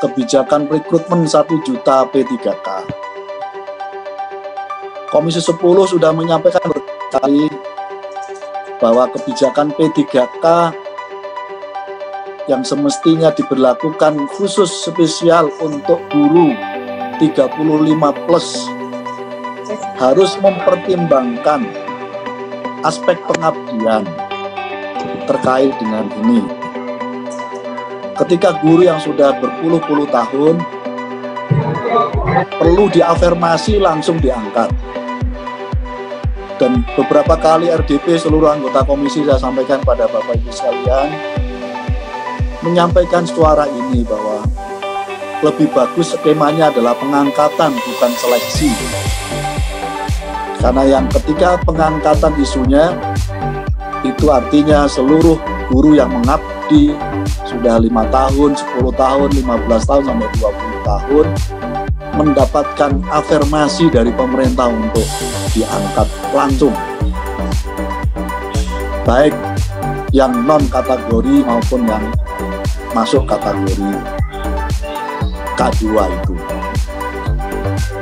kebijakan rekrutmen 1 juta P3K. Komisi 10 sudah menyampaikan berkali bahwa kebijakan P3K yang semestinya diberlakukan khusus spesial untuk guru 35 plus harus mempertimbangkan aspek pengabdian terkait dengan ini. Ketika guru yang sudah berpuluh-puluh tahun perlu diafirmasi langsung diangkat. Dan beberapa kali RDP seluruh anggota komisi saya sampaikan pada Bapak Ibu sekalian, menyampaikan suara ini bahwa lebih bagus skemanya adalah pengangkatan bukan seleksi. Karena yang ketika pengangkatan isunya, itu artinya seluruh guru yang mengabdi sudah 5 tahun, 10 tahun, 15 tahun, sampai 20 tahun mendapatkan afirmasi dari pemerintah untuk diangkat langsung. Baik yang non kategori maupun yang masuk kategori K2 itu.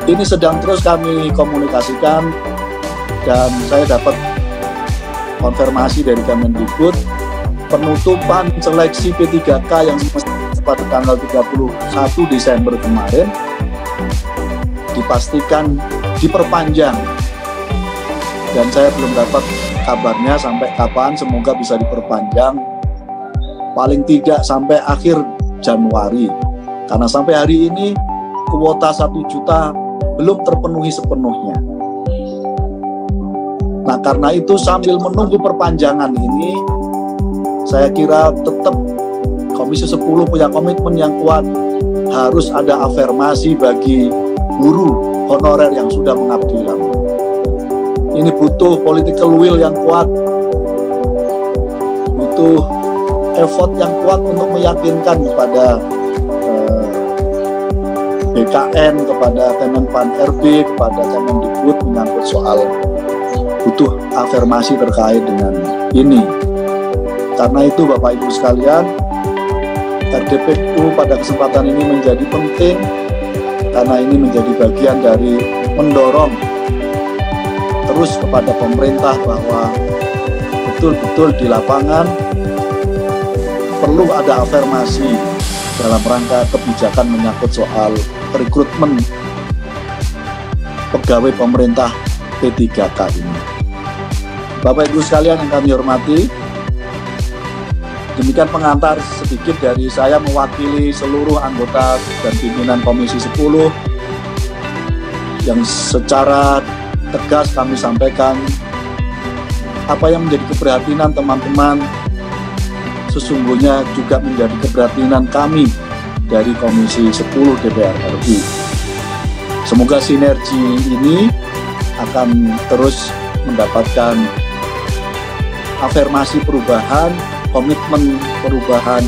Ini sedang terus kami komunikasikan dan saya dapat konfirmasi dari Kemendikbud penutupan seleksi P3K yang pada tanggal 31 Desember kemarin dipastikan diperpanjang, dan saya belum dapat kabarnya sampai kapan. Semoga bisa diperpanjang paling tidak sampai akhir Januari, karena sampai hari ini kuota 1 juta belum terpenuhi sepenuhnya. Nah, karena itu sambil menunggu perpanjangan ini, saya kira tetap Komisi 10 punya komitmen yang kuat, harus ada afirmasi bagi guru honorer yang sudah mengabdi lama. Ini butuh political will yang kuat, butuh effort yang kuat untuk meyakinkan kepada BKN, kepada Kemenpan RB, kepada Kemendikbud menyangkut soal butuh afirmasi terkait dengan ini. Karena itu Bapak Ibu sekalian, RDPU pada kesempatan ini menjadi penting, karena ini menjadi bagian dari mendorong terus kepada pemerintah bahwa betul-betul di lapangan perlu ada afirmasi dalam rangka kebijakan menyangkut soal rekrutmen pegawai pemerintah P3K ini. Bapak Ibu sekalian yang kami hormati, demikian pengantar sedikit dari saya mewakili seluruh anggota dan pimpinan Komisi 10 yang secara tegas kami sampaikan apa yang menjadi keprihatinan teman-teman sesungguhnya juga menjadi keprihatinan kami dari Komisi 10 DPR RI. Semoga sinergi ini akan terus mendapatkan afirmasi perubahan, komitmen perubahan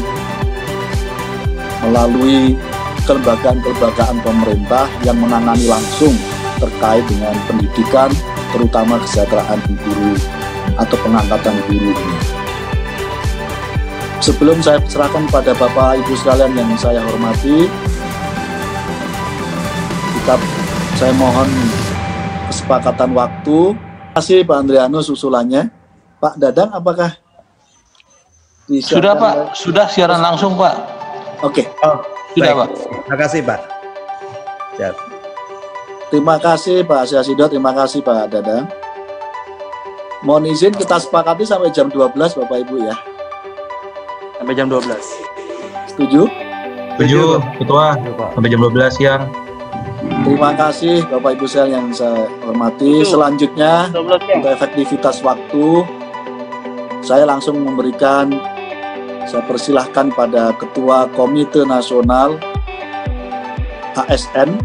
melalui kelembagaan-kelembagaan pemerintah yang menangani langsung terkait dengan pendidikan, terutama kesejahteraan guru atau pengangkatan guru ini. Sebelum saya serahkan kepada Bapak Ibu sekalian yang saya hormati, saya mohon kesepakatan waktu. Terima kasih Pak Andrianus usulannya. Pak Dadang, apakah sudah Pak? Sudah siaran langsung Pak. Oke. Oh, sudah baik. Pak. Terima kasih Pak. Ya. Terima kasih Pak Syasido, terima kasih Pak Dadang. Mohon izin kita sepakati sampai jam 12 Bapak Ibu ya. Sampai jam 12. Setuju? Setuju, Ketua. Sampai jam 12 siang. Terima kasih Bapak Ibu sekalian yang saya hormati. Selanjutnya untuk efektivitas waktu, saya langsung saya persilahkan pada Ketua Komite Nasional ASN,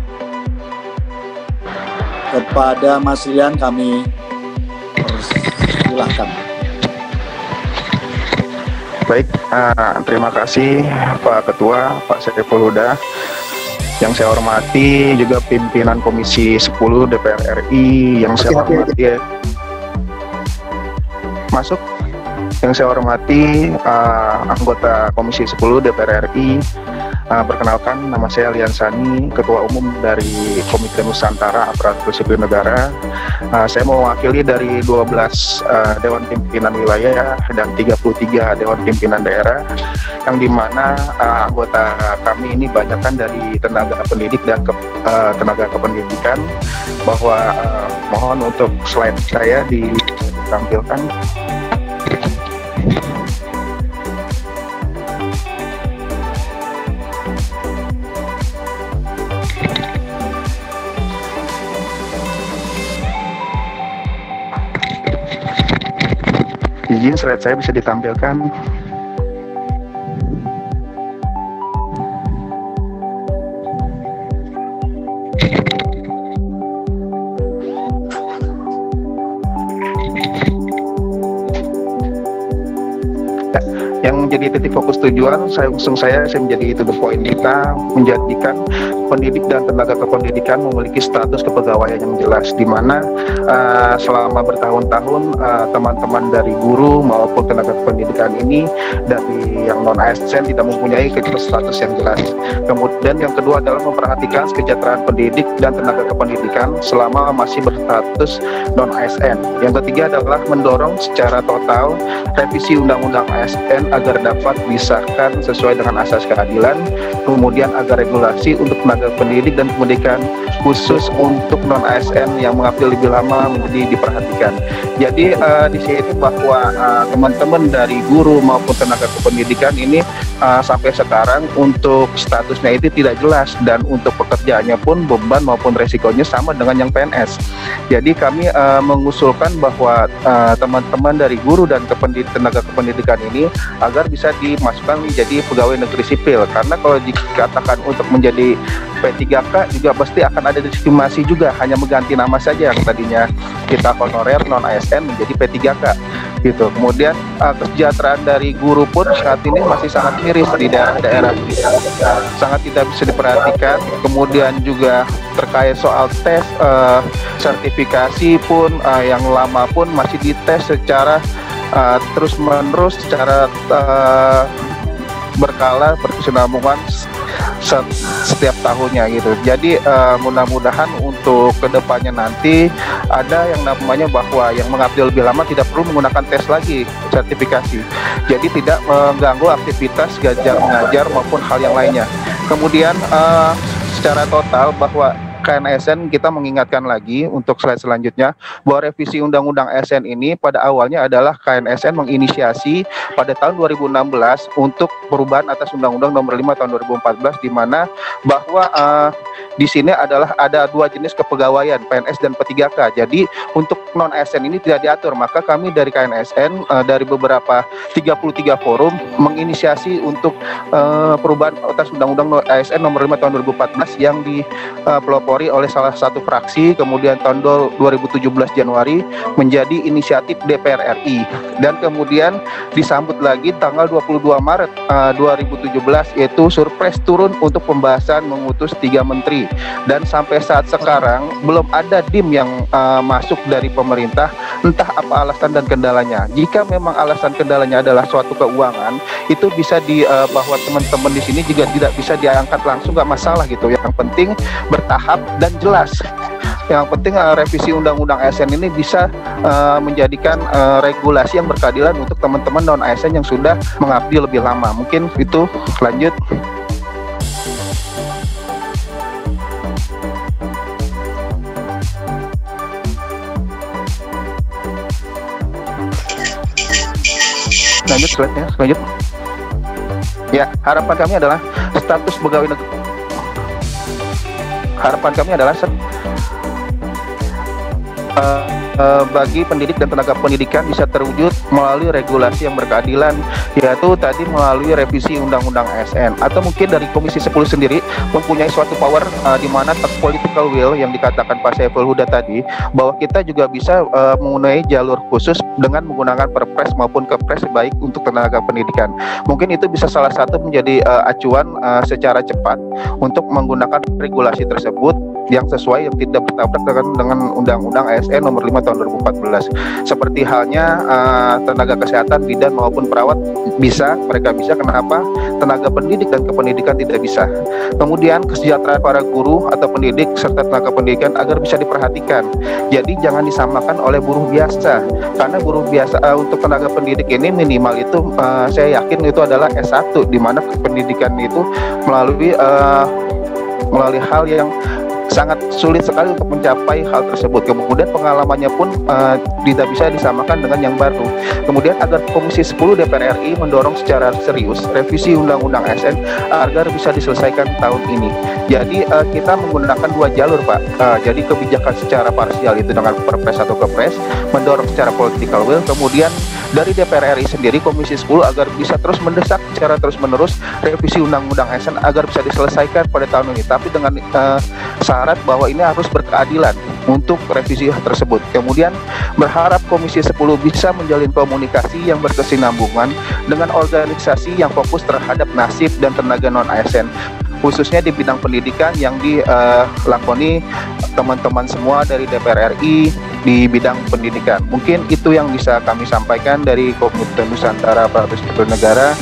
kepada Mas Rian kami persilahkan. Baik, terima kasih Pak Ketua, Pak Saiful Huda. Yang saya hormati juga pimpinan Komisi 10 DPR RI, yang saya hormati masuk. Yang saya hormati anggota Komisi 10 DPR RI, Perkenalkan, nama saya Liansani, Ketua Umum dari Komite Nusantara Aparatur Sipil Negara. Saya mewakili dari 12 Dewan Pimpinan Wilayah dan 33 Dewan Pimpinan Daerah, yang dimana anggota kami ini banyakkan dari tenaga pendidik dan tenaga kependidikan. Bahwa mohon untuk slide saya ditampilkan. Izin slide saya bisa ditampilkan. Yang menjadi titik fokus tujuan saya menjadi to the point kita menjadikan pendidik dan tenaga kependidikan memiliki status kepegawaian yang jelas, di mana selama bertahun-tahun teman-teman dari guru maupun tenaga kependidikan ini dari yang non ASN tidak mempunyai status yang jelas. Kemudian yang kedua adalah memperhatikan kesejahteraan pendidik dan tenaga kependidikan selama masih berstatus non ASN. Yang ketiga adalah mendorong secara total revisi Undang-Undang ASN agar dapat disahkan sesuai dengan asas keadilan, kemudian agar regulasi untuk tenaga pendidik dan pendidikan khusus untuk non ASN yang mengabdi lebih lama menjadi diperhatikan. Jadi di sini bahwa teman-teman dari guru maupun tenaga kependidikan ini sampai sekarang untuk statusnya itu tidak jelas, dan untuk pekerjaannya pun beban maupun resikonya sama dengan yang PNS. Jadi kami mengusulkan bahwa teman-teman dari guru dan tenaga kependidikan ini agar bisa dimasukkan menjadi pegawai negeri sipil, karena kalau dikatakan untuk menjadi P3K juga pasti akan ada diskriminasi juga, hanya mengganti nama saja, yang tadinya kita honorer non ASN menjadi P3K gitu. Kemudian kesejahteraan dari guru pun saat ini masih sangat miris di daerah-daerah, sangat tidak bisa diperhatikan. Kemudian juga terkait soal tes sertifikasi pun yang lama pun masih dites secara terus menerus, secara berkala berkesinambungan setiap tahunnya gitu. Jadi mudah-mudahan untuk kedepannya nanti ada yang namanya bahwa yang mengabdi lebih lama tidak perlu menggunakan tes lagi sertifikasi. Jadi tidak mengganggu aktivitas belajar mengajar maupun hal yang lainnya. Kemudian secara total bahwa KNASN kita mengingatkan lagi untuk slide selanjutnya bahwa revisi Undang-Undang ASN ini pada awalnya adalah KNASN menginisiasi pada tahun 2016 untuk perubahan atas Undang-Undang Nomor 5 tahun 2014, di mana bahwa di sini adalah ada dua jenis kepegawaian, PNS dan P3K. Jadi untuk non ASN ini tidak diatur, maka kami dari KNASN dari beberapa 33 forum menginisiasi untuk perubahan atas Undang-Undang ASN Nomor 5 tahun 2014 yang dipelopori oleh salah satu fraksi, kemudian tahun 2017 Januari menjadi inisiatif DPR RI, dan kemudian disambut lagi tanggal 22 Maret 2017 yaitu surprise turun untuk pembahasan mengutus 3 menteri, dan sampai saat sekarang belum ada DIM yang masuk dari pemerintah, entah apa alasan dan kendalanya. Jika memang alasan kendalanya adalah suatu keuangan, itu bisa bahwa teman-teman di sini juga tidak bisa diangkat langsung, nggak masalah gitu. Yang penting bertahap dan jelas. Yang penting revisi Undang-Undang ASN ini bisa menjadikan regulasi yang berkeadilan untuk teman-teman non ASN yang sudah mengabdi lebih lama. Mungkin itu, lanjut. Lanjut slide-nya, lanjut. Ya, harapan kami adalah status pegawai negeri. Harapan kami adalah bagi pendidik dan tenaga pendidikan bisa terwujud melalui regulasi yang berkeadilan, yaitu tadi melalui revisi Undang-Undang ASN, atau mungkin dari Komisi 10 sendiri mempunyai suatu power di mana political will yang dikatakan Pak Saiful Huda tadi, bahwa kita juga bisa mengenai jalur khusus dengan menggunakan Perpres maupun Kepres baik untuk tenaga pendidikan. Mungkin itu bisa salah satu menjadi acuan secara cepat untuk menggunakan regulasi tersebut yang sesuai, yang tidak bertabrak dengan Undang-Undang ASN Nomor 5 Tahun 2014. Seperti halnya tenaga kesehatan, bidan maupun perawat mereka bisa. Kenapa? Tenaga pendidik dan kependidikan tidak bisa. Kemudian kesejahteraan para guru atau pendidik serta tenaga pendidikan agar bisa diperhatikan. Jadi jangan disamakan oleh buruh biasa, karena buruh biasa untuk tenaga pendidik ini minimal itu saya yakin itu adalah S1, di mana pendidikan itu melalui hal yang sangat sulit sekali untuk mencapai hal tersebut. Kemudian pengalamannya pun tidak bisa disamakan dengan yang baru. Kemudian agar Komisi 10 DPR RI mendorong secara serius revisi Undang-Undang ASN agar bisa diselesaikan tahun ini. Jadi kita menggunakan 2 jalur, Pak. Jadi kebijakan secara parsial itu dengan Perpres atau Kepres, mendorong secara political will. Kemudian dari DPR RI sendiri, Komisi 10 agar bisa terus mendesak secara terus-menerus revisi Undang-Undang ASN agar bisa diselesaikan pada tahun ini. Tapi dengan syarat bahwa ini harus berkeadilan untuk revisi tersebut. Kemudian berharap Komisi 10 bisa menjalin komunikasi yang berkesinambungan dengan organisasi yang fokus terhadap nasib dan tenaga non-ASN, khususnya di bidang pendidikan yang dilakoni teman-teman semua dari DPR RI di bidang pendidikan. Mungkin itu yang bisa kami sampaikan dari Komite Nusantara Aparatur Sipil Negara.